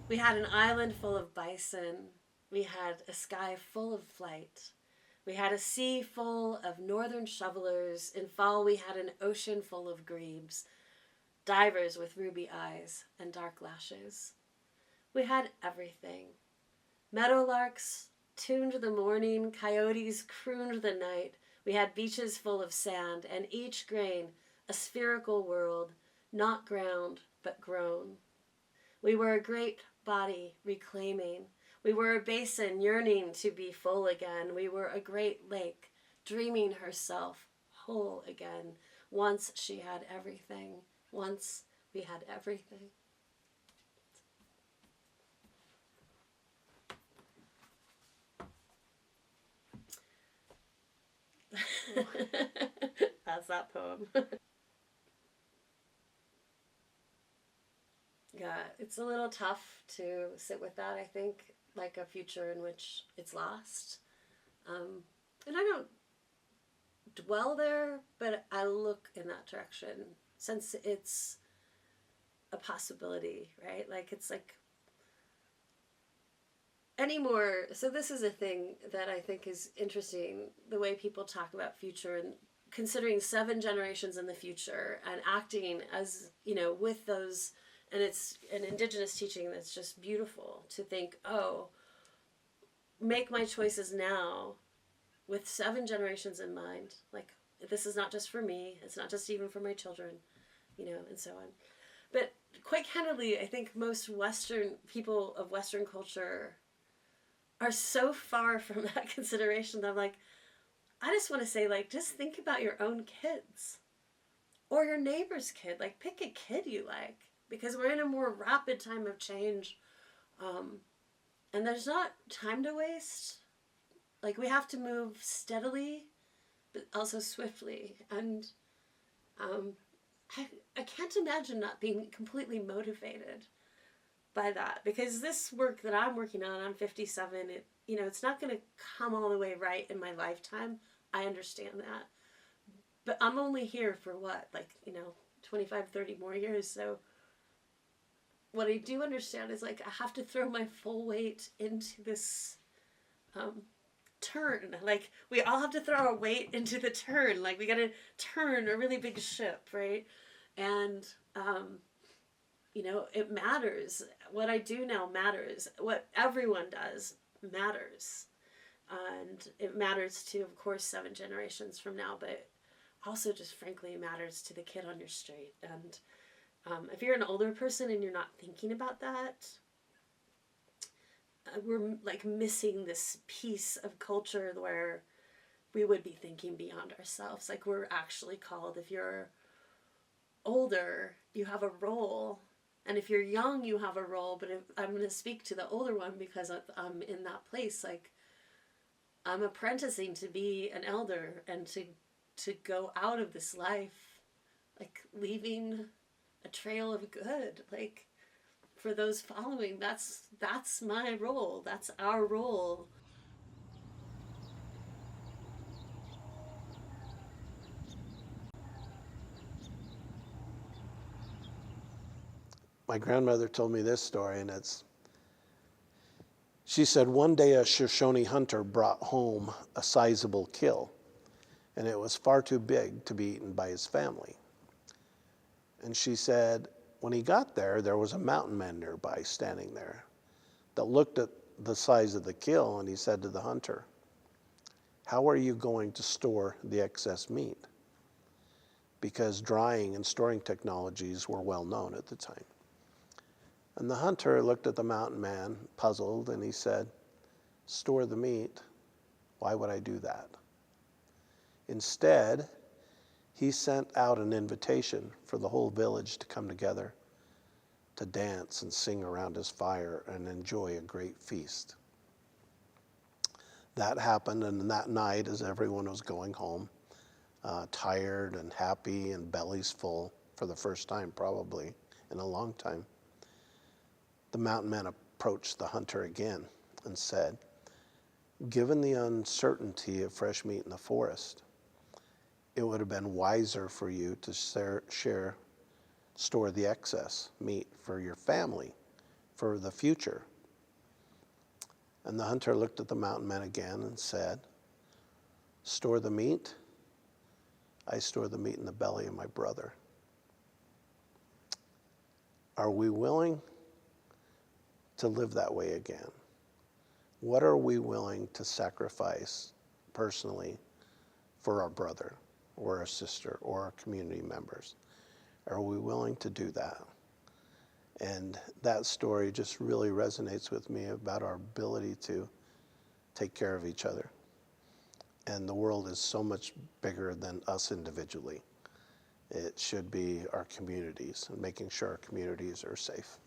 We had an island full of bison. We had a sky full of flight. We had a sea full of northern shovelers. In fall, we had an ocean full of grebes, divers with ruby eyes and dark lashes. We had everything. Meadowlarks tuned the morning, coyotes crooned the night. We had beaches full of sand, and each grain a spherical world, not ground, but grown. We were a great body reclaiming. We were a basin yearning to be full again. We were a great lake dreaming herself whole again. Once she had everything. Once we had everything. That's that poem. Yeah, it's a little tough to sit with that, I think, like a future in which it's lost. And I don't dwell there, but I look in that direction since it's a possibility, right? Like, it's like anymore. So, this is a thing that I think is interesting the way people talk about future and considering 7 generations in the future and acting as, with those. And it's an indigenous teaching that's just beautiful to think, oh, make my choices now with 7 generations in mind. Like, this is not just for me, it's not just even for my children, and so on. But quite candidly, I think most Western people of Western culture are so far from that consideration that I'm like, I just want to say, like, just think about your own kids or your neighbor's kid. Like, pick a kid you like, because we're in a more rapid time of change. And there's not time to waste. Like, we have to move steadily, but also swiftly. And I can't imagine not being completely motivated by that, because this work that I'm working on, I'm 57, it's not going to come all the way right in my lifetime. I understand that. But I'm only here for what, 25, 30 more years. So what I do understand is, like, I have to throw my full weight into this turn. Like, we all have to throw our weight into the turn. Like, we got to turn a really big ship, right? And, it matters. What I do now matters. What everyone does matters. And it matters to, of course, 7 generations from now, but also just frankly matters to the kid on your street. And if you're an older person and you're not thinking about that, we're like missing this piece of culture where we would be thinking beyond ourselves. Like, we're actually called, if you're older, you have a role. And if you're young, you have a role. But if, I'm going to speak to the older one because I'm in that place. Like, I'm apprenticing to be an elder and to go out of this life, like, leaving a trail of good. Like, for those following, that's my role. That's our role. My grandmother told me this story, and she said one day a Shoshone hunter brought home a sizable kill, and it was far too big to be eaten by his family. And she said when he got there, there was a mountain man nearby standing there that looked at the size of the kill, and he said to the hunter, "How are you going to store the excess meat?" Because drying and storing technologies were well known at the time. And the hunter looked at the mountain man, puzzled, and he said, "Store the meat? Why would I do that?" Instead, he sent out an invitation for the whole village to come together to dance and sing around his fire and enjoy a great feast. That happened, and that night, as everyone was going home, tired and happy and bellies full for the first time probably in a long time, the mountain man approached the hunter again and said, "Given the uncertainty of fresh meat in the forest, it would have been wiser for you to store the excess meat for your family for the future. And the hunter looked at the mountain men again and said, store the meat. I store the meat in the belly of my brother. Are we willing to live that way again? What are we willing to sacrifice personally for our brother or our sister or our community members? Are we willing to do that? And that story just really resonates with me about our ability to take care of each other. And the world is so much bigger than us individually. It should be our communities and making sure our communities are safe.